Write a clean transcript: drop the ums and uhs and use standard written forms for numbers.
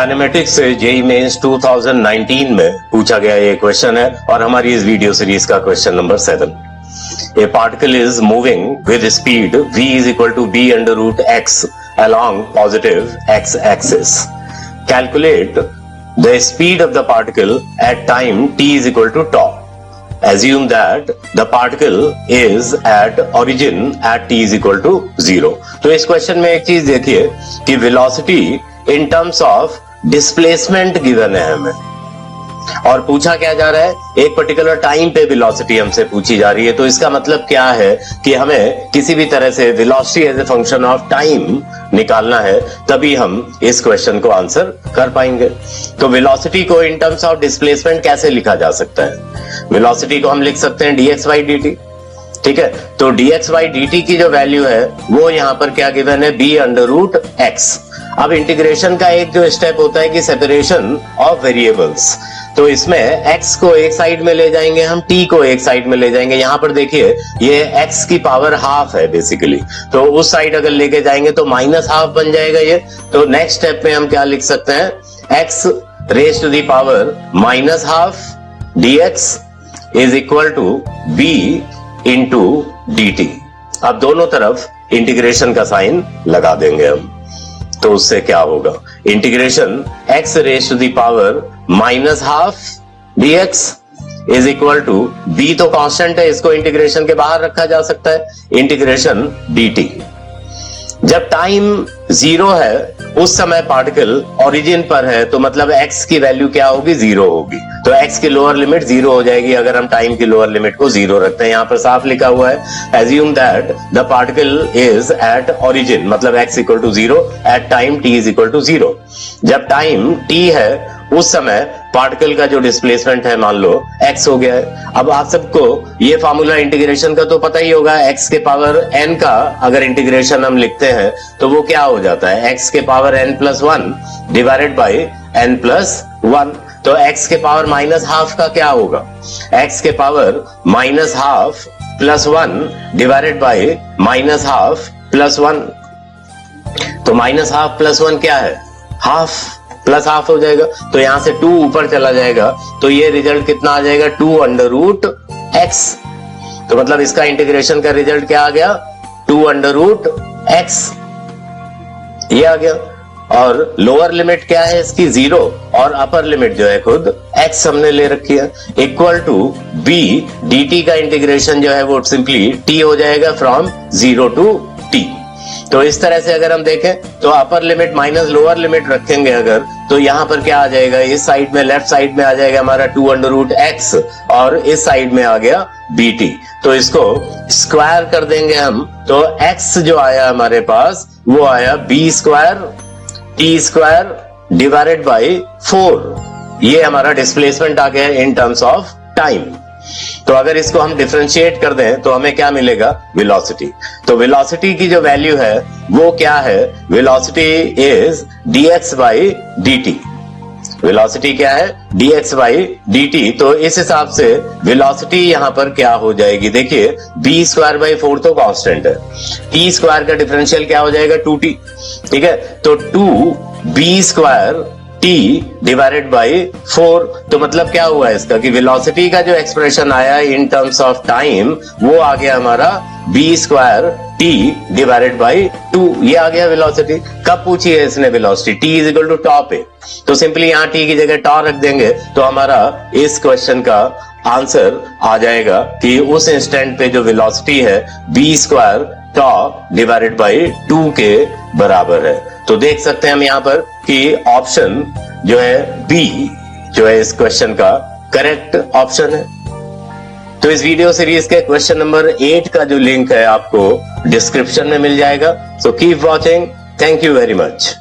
Kinematics से JEE mains 2019 में पूछा गया ये क्वेश्चन है और हमारी इस वीडियो सीरीज का question number 7। A particle is moving with speed v is equal to b under root x along positive x axis. Calculate the speed of the particle at time t is equal to tau. Assume that the particle is at origin at t is equal to 0. तो इस question में एक चीज देखिए कि velocity in terms of displacement given है हमें, और पूछा क्या जा रहा है, एक पर्टिकुलर टाइम पे वेलोसिटी हमसे पूछी जा रही है। तो इसका मतलब क्या है कि हमें किसी भी तरह से velocity as a function of time निकालना है, तभी हम इस क्वेश्चन को आंसर कर पाएंगे। तो वेलोसिटी को इन टर्म्स ऑफ डिस्प्लेसमेंट कैसे लिखा जा सकता है? वेलोसिटी को हम लिख सकते हैं dx by dt, ठीक है। तो dx by dt की जो वैल्यू है वो यहां पर क्या गिवन है, b अंडर रूट x। अब इंटीग्रेशन का एक जो स्टेप होता है कि सेपरेशन ऑफ वेरिएबल्स, तो इसमें x को एक साइड में ले जाएंगे हम, t को एक साइड में ले जाएंगे। यहां पर देखिए ये x की पावर हाफ है बेसिकली, तो उस साइड अगर लेके जाएंगे तो माइनस हाफ बन जाएगा ये। तो नेक्स्ट स्टेप में हम क्या लिख सकते हैं, x raise to the power minus half dx is equal to b into dt। अब दोनों तरफ इंटीग्रेशन का साइन लगा देंगे हम, तो उससे क्या होगा, integration x raise to the power minus half dx is equal to b, तो कांस्टेंट है, इसको इंटीग्रेशन के बाहर रखा जा सकता है, इंटीग्रेशन dt। जब टाइम 0 है उस समय पार्टिकल ओरिजिन पर है, तो मतलब x की वैल्यू क्या होगी, 0 होगी। तो x की लोअर लिमिट 0 हो जाएगी अगर हम टाइम की लोअर लिमिट को 0 रखते हैं। यहां पर साफ लिखा हुआ है assume that the particle is at origin, मतलब x equal to 0 at time t is equal to 0। जब टाइम t है उस समय पार्टिकल का जो डिस्प्लेसमेंट है मान लो x हो गया है। अब आप सबको ये फॉर्मूला इंटीग्रेशन का तो पता ही होगा, x के पावर n का अगर इंटीग्रेशन हम लिखते हैं तो वो क्या हो जाता है, x के power n plus 1 divided by n plus 1। तो x के पावर माइनस हाफ का क्या होगा, x के power minus half plus 1 divided by minus half plus 1। तो माइनस हाफ प्लस 1 क्या है, हाफ प्लस हाफ हो जाएगा। तो यहां से 2 ऊपर चला जाएगा, तो ये रिजल्ट कितना आ जाएगा, 2 अंडर रूट x। तो मतलब इसका इंटीग्रेशन का रिजल्ट क्या आ गया, 2 अंडर रूट x, ये आ गया। और लोअर लिमिट क्या है इसकी, 0, और अपर लिमिट जो है खुद x हमने ले रखी है, इक्वल टू b dt का इंटीग्रेशन जो है वो सिंपली t हो जाएगा फ्रॉम 0 टू t। तो इस तरह से अगर हम देखें तो upper limit minus lower limit रखेंगे अगर, तो यहां पर क्या आ जाएगा, इस साइड में लेफ्ट साइड में आ जाएगा हमारा 2 अंडर रूट x, और इस साइड में आ गया bt। तो इसको स्क्वायर कर देंगे हम, तो x जो आया हमारे पास वो आया b square t square divided by 4। ये हमारा डिस्प्लेसमेंट आ गया इन टर्म्स ऑफ टाइम। तो अगर इसको हम डिफरेंशिएट कर दें तो हमें क्या मिलेगा, वेलोसिटी। तो वेलोसिटी की जो वैल्यू है वो क्या है, velocity is dx by dt। Velocity क्या है, dx बाई dt। तो इस हिसाब से वेलोसिटी यहां पर क्या हो जाएगी, देखिए b स्क्वायर बाई 4 तो कांस्टेंट है, t स्क्वायर का डिफरेंशियल क्या हो जाएगा, 2t, ठीक है। तो 2b square t divided by 4। तो मतलब क्या हुआ है इसका कि वेलोसिटी का जो एक्सप्रेशन आया इन टर्म्स ऑफ टाइम वो आ गया हमारा b square t divided by 2, ये आ गया वेलोसिटी। कब पूछी है इसने velocity, t is equal to tau पे, तो सिंपली यहाँ t की जगह टॉ रख देंगे, तो हमारा इस क्वेश्चन का आंसर आ जाएगा कि उस इंस्टेंट पे जो वेलोसिटी है b square tau divided by 2 के बराबर है। तो देख सकते हैं हम यहाँ पर कि ऑप्शन जो है बी जो है इस क्वेश्चन का करेक्ट ऑप्शन है। तो इस वीडियो सीरीज के क्वेश्चन नंबर 8 का जो लिंक है आपको डिस्क्रिप्शन में मिल जाएगा। So keep watching, thank you very much.